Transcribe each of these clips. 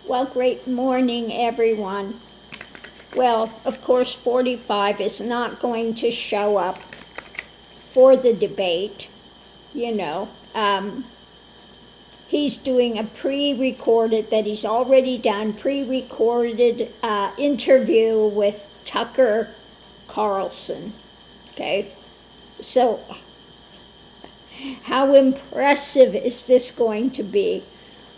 Well, great morning, everyone. Well, of course, 45 is not going to show up for the debate, you know. He's doing a pre-recorded, that he's already done, pre-recorded interview with Tucker Carlson, okay? So, how impressive is this going to be?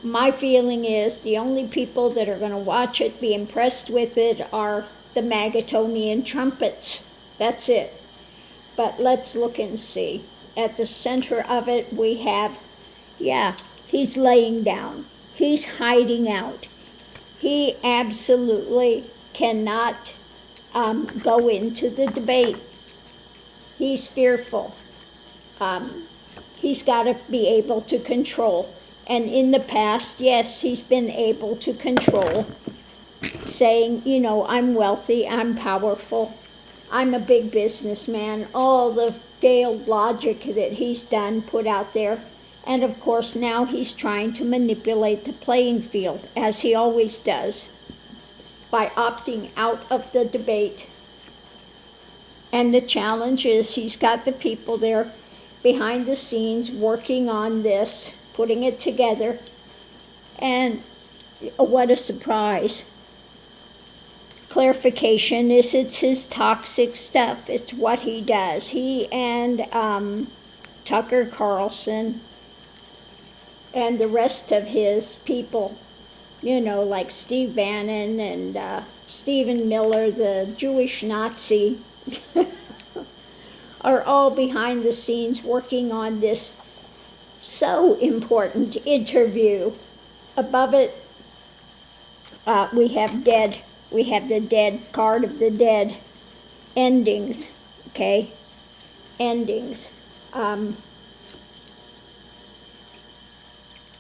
My feeling is the only people that are going to watch it, be impressed with it, are the Magatonian trumpets. That's it. But let's look and see. At the center of it, we have, he's laying down. He's hiding out. He absolutely cannot go into the debate. He's fearful. He's got to be able to control. And in the past, yes, he's been able to control, saying, I'm wealthy, I'm powerful, I'm a big businessman, all the failed logic that he's done, put out there. And of course, now he's trying to manipulate the playing field, as he always does, by opting out of the debate. And the challenge is he's got the people there behind the scenes working on this, putting it together, and what a surprise. Clarification is it's his toxic stuff. It's what he does. He and Tucker Carlson and the rest of his people, like Steve Bannon and Stephen Miller, the Jewish Nazi, are all behind the scenes working on this so important interview. Above it, we have dead. We have the dead card of the dead. Endings, okay? Endings. In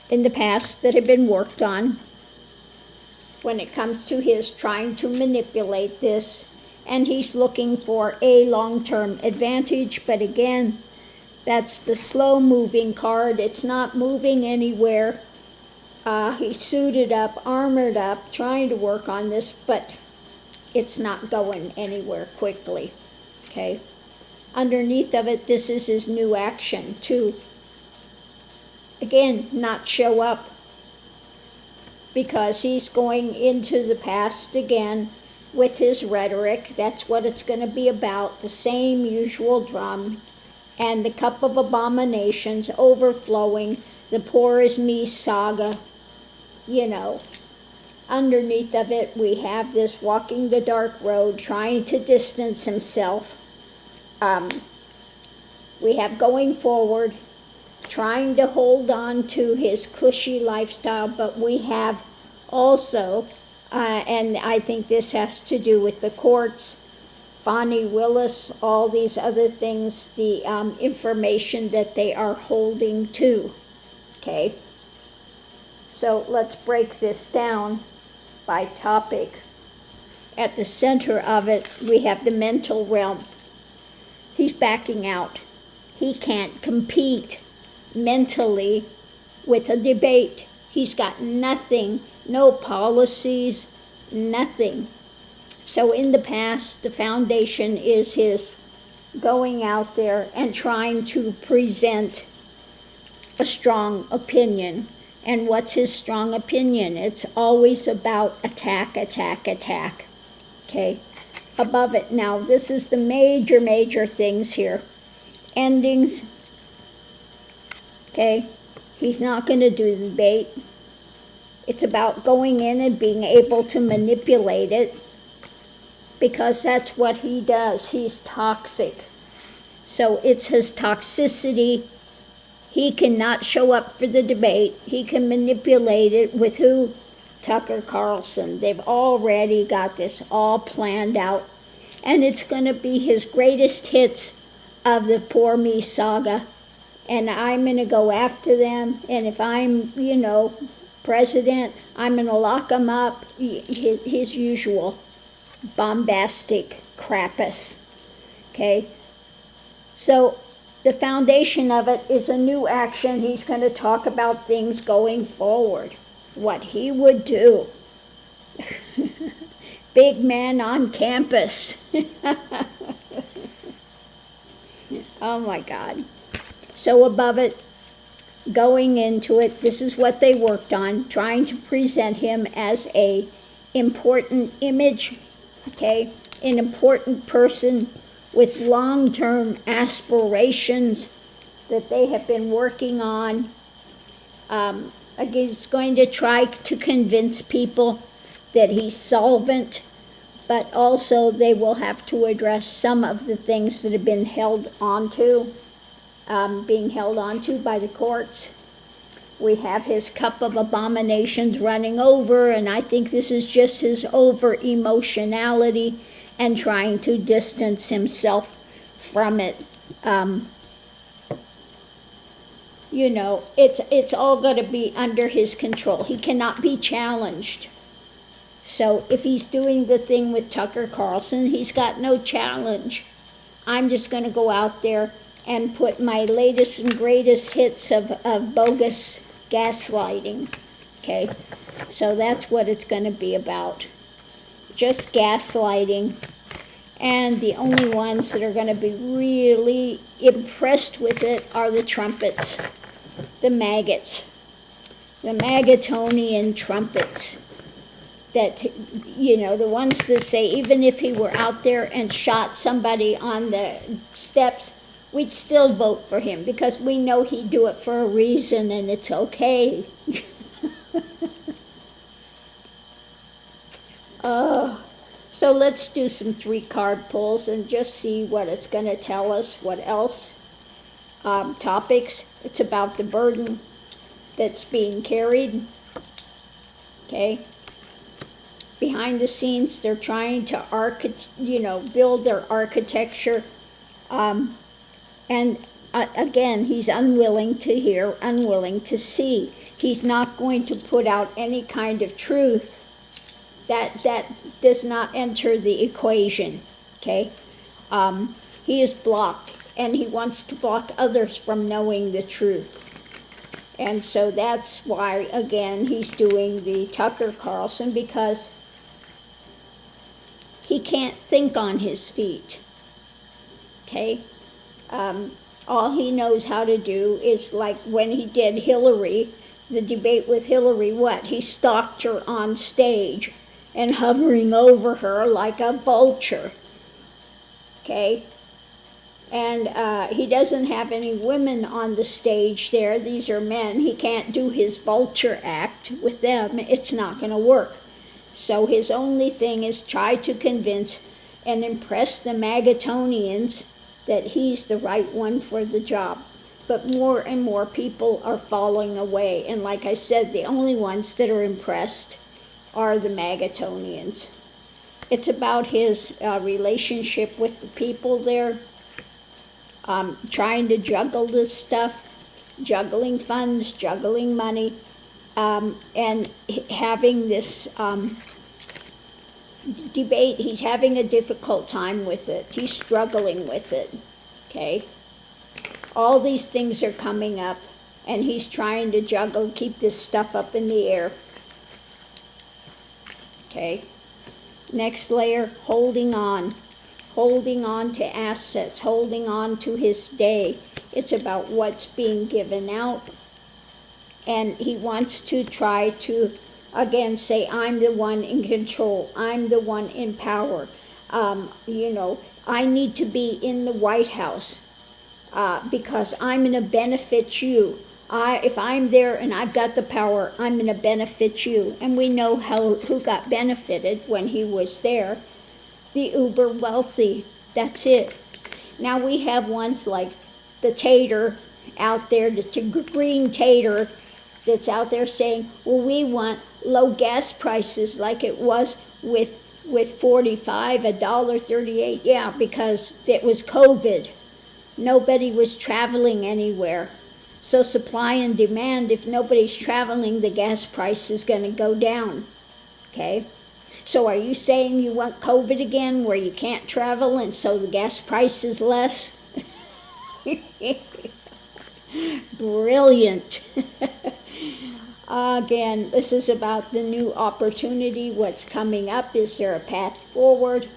the past that have been worked on when it comes to his trying to manipulate this, and he's looking for a long-term advantage, but again, that's the slow-moving card. It's not moving anywhere. He's suited up, armored up, trying to work on this, but it's not going anywhere quickly, okay? Underneath of it, this is his new action to, again, not show up, because he's going into the past again with his rhetoric. That's what it's going to be about, the same usual drum. And the cup of abominations overflowing, the poor is me saga, Underneath of it, we have this walking the dark road, trying to distance himself. We have going forward, trying to hold on to his cushy lifestyle, but we have also, and I think this has to do with the courts, Bonnie Willis, all these other things, the information that they are holding to, okay? So let's break this down by topic. At the center of it, we have the mental realm. He's backing out. He can't compete mentally with a debate. He's got nothing, no policies, nothing. So in the past, the foundation is his going out there and trying to present a strong opinion. And what's his strong opinion? It's always about attack, attack, attack. Okay? Above it now, this is the major things here. Endings. Okay? He's not going to do the debate. It's about going in and being able to manipulate it, because that's what he does. He's toxic. So it's his toxicity. He cannot show up for the debate. He can manipulate it with who? Tucker Carlson. They've already got this all planned out. And it's going to be his greatest hits of the Poor Me saga. And I'm going to go after them. And if I'm, president, I'm going to lock him up. His usual bombastic crappus. Okay? So the foundation of it is a new action. He's going to talk about things going forward, what he would do. Big man on campus. Oh my God. So above it, going into it, this is what they worked on, trying to present him as a important image, okay, an important person with long-term aspirations that they have been working on. Again, it's going to try to convince people that he's solvent, but also they will have to address some of the things that have been being held onto by the courts. We have his cup of abominations running over, and I think this is just his over-emotionality and trying to distance himself from it. It's all going to be under his control. He cannot be challenged. So if he's doing the thing with Tucker Carlson, he's got no challenge. I'm just going to go out there and put my latest and greatest hits of bogus gaslighting. Okay? So that's what it's going to be about. Just gaslighting. And the only ones that are going to be really impressed with it are the trumpets, the maggots, the Magatonian trumpets. That, the ones that say even if he were out there and shot somebody on the steps, we'd still vote for him because we know he'd do it for a reason and it's okay. So let's do some 3-card pulls and just see what it's going to tell us. What else? Topics. It's about the burden that's being carried. Okay. Behind the scenes, they're trying to build their architecture. And again, he's unwilling to hear, unwilling to see. He's not going to put out any kind of truth. That does not enter the equation, okay? He is blocked, and he wants to block others from knowing the truth. And so that's why, again, he's doing the Tucker Carlson, because he can't think on his feet, okay? All he knows how to do is like when he did Hillary, the debate with Hillary, he stalked her on stage and hovering over her like a vulture, okay? And he doesn't have any women on the stage there. These are men. He can't do his vulture act with them. It's not going to work. So his only thing is try to convince and impress the Magatonians that he's the right one for the job. But more and more people are falling away. And like I said, the only ones that are impressed are the Magatonians. It's about his relationship with the people there, trying to juggle this stuff, juggling funds, juggling money, and having this debate. He's having a difficult time with it. He's struggling with it, okay? All these things are coming up, and he's trying to juggle, keep this stuff up in the air. Okay, next layer, holding on to assets, holding on to his day. It's about what's being given out. And he wants to try to, again, say, I'm the one in control. I'm the one in power. I need to be in the White House because I'm going to benefit you. If I'm there and I've got the power, I'm going to benefit you. And we know who got benefited when he was there. The uber wealthy. That's it. Now we have ones like the tater out there, the green tater that's out there saying, well, we want low gas prices like it was with $45, $1.38. Yeah, because it was COVID. Nobody was traveling anywhere. So supply and demand, if nobody's traveling, the gas price is going to go down, okay? So are you saying you want COVID again where you can't travel and so the gas price is less? Brilliant. Again, this is about the new opportunity, what's coming up. Is there a path forward?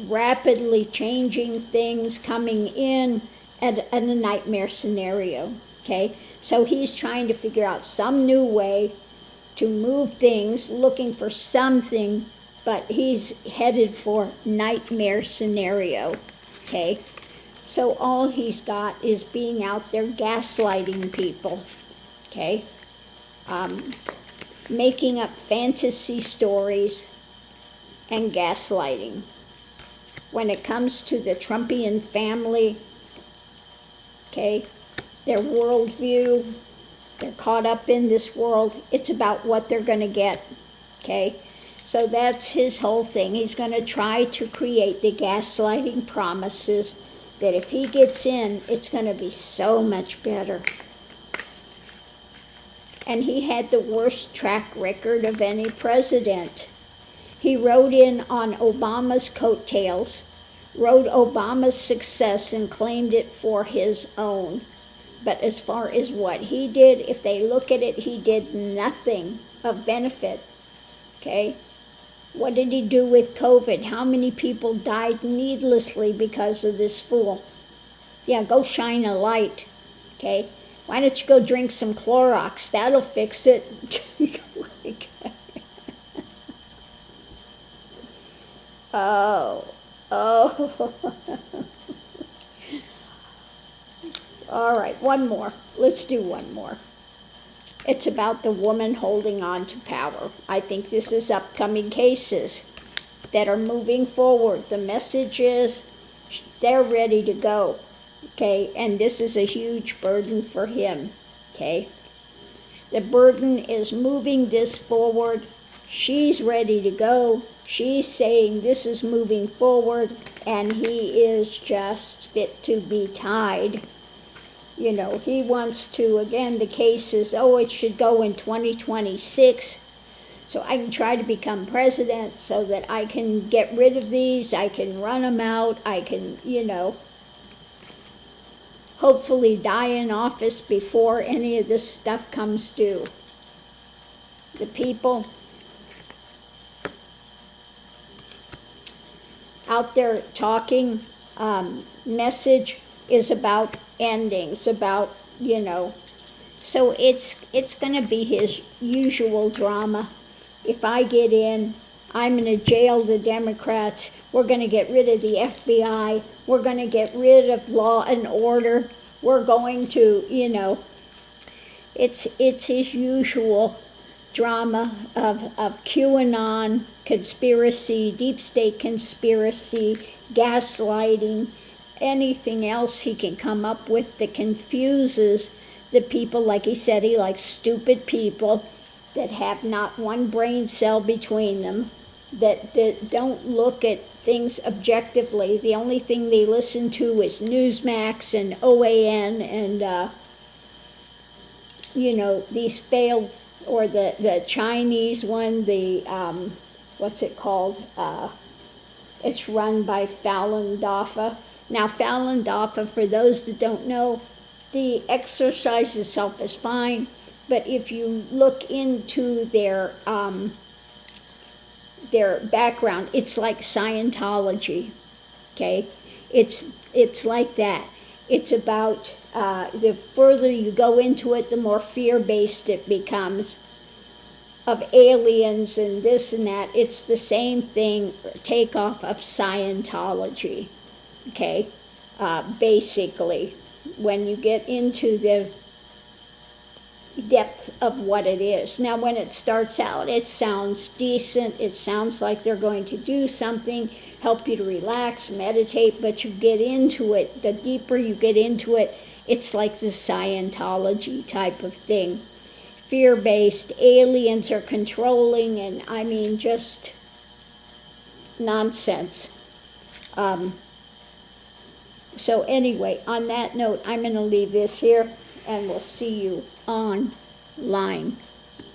Rapidly changing things coming in, and a nightmare scenario, okay? So he's trying to figure out some new way to move things, looking for something, but he's headed for nightmare scenario, okay? So all he's got is being out there gaslighting people, okay? Making up fantasy stories and gaslighting. When it comes to the Trumpian family, okay, their worldview, they're caught up in this world. It's about what they're going to get, okay? So that's his whole thing. He's going to try to create the gaslighting promises that if he gets in, it's going to be so much better. And he had the worst track record of any president. He rode in on Obama's coattails, rode Obama's success and claimed it for his own. But as far as what he did, if they look at it, he did nothing of benefit, okay? What did he do with COVID? How many people died needlessly because of this fool? Yeah, go shine a light, okay? Why don't you go drink some Clorox? That'll fix it. Oh. All right, one more. Let's do one more. It's about the woman holding on to power. I think this is upcoming cases that are moving forward. The message is they're ready to go, okay? And this is a huge burden for him, okay? The burden is moving this forward. She's ready to go. She's saying this is moving forward, and he is just fit to be tied. You know, he wants to, again, the case is, oh, it should go in 2026, so I can try to become president so that I can get rid of these, I can run them out, I can, you know, hopefully die in office before any of this stuff comes due. The people out there talking, message is about endings, about, you know, so it's going to be his usual drama. If I get in, I'm going to jail the Democrats, we're going to get rid of the FBI, we're going to get rid of law and order, we're going to, you know, it's his usual drama of QAnon, conspiracy, deep state conspiracy, gaslighting, anything else he can come up with that confuses the people. Like he said, he likes stupid people that have not one brain cell between them, that don't look at things objectively. The only thing they listen to is Newsmax and OAN and, you know, these failed, or the Chinese one, the, what's it called? It's run by Falun Dafa. Now, Falun Dafa, for those that don't know, the exercise itself is fine, but if you look into their background, it's like Scientology, okay? It's like that. It's about, the further you go into it, the more fear-based it becomes, of aliens and this and that. It's the same thing, takeoff of Scientology. Okay, basically, when you get into the depth of what it is. Now, when it starts out, it sounds decent, it sounds like they're going to do something, help you to relax, meditate, but you get into it, the deeper you get into it, it's like the Scientology type of thing. Fear-based, aliens are controlling, and I mean, just nonsense. So anyway, on that note, I'm going to leave this here, and we'll see you online.